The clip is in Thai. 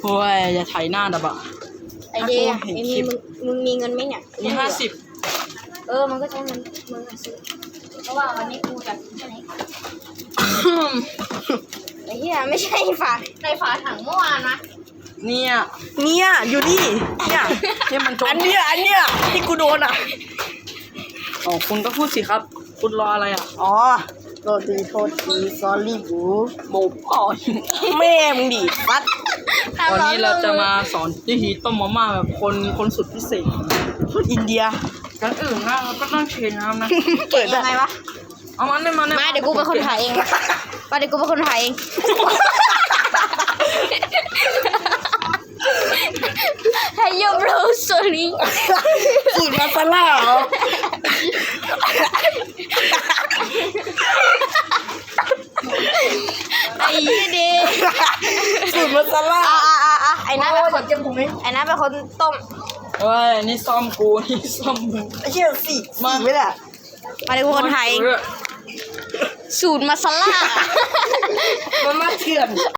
โอ้ยอย่าไถหน้าดับอะไอเดียมึงมีเงินไหมเนี่ยมี50มันก็ใช้เงินมึงซื้อเพราะว่าวันนี้กูจะแค่ไหนไอ้เหี้ยไม่ใช่ฝาในฝาถังเมื่อวานนะเนี่ยอยู่นี่เนี่ยที่มันจมอันเนี้ยที่กูโดนอ่ะอ๋อคุณก็พูดสิครับคุณรออะไรอ่ะอ๋อโทษทีซอรี่บู โมพ่อ แม่มึงดิซัด วันนี้เราจะมาสอนวิธีต้มมาม่าแบบคนสุดพิเศษ คนอินเดียกันอื่นนะเราก็ต้องเทน้ำนะ เปิด ยังไงวะเอามันได้มามาเดี๋ยวกูเป็นคนถ่ายเองมาเดี๋ยวกูเป็นคนถ่ายเองให้ยกโรสลิ สูตรมาซาล่าเหรอไอ้เหี้ยดิ สูตรมาซาล่าไอ้น้าเป็นคนเป็นคนต้มเฮ้ยนี่ซ่อมกูนี่ซ่อมมึง ไอ้เชี่ยสี่ไม่ได้มาเดี๋ยวกูคนถ่ายเองสูตรมาซาล่ามาม่าเถื่อน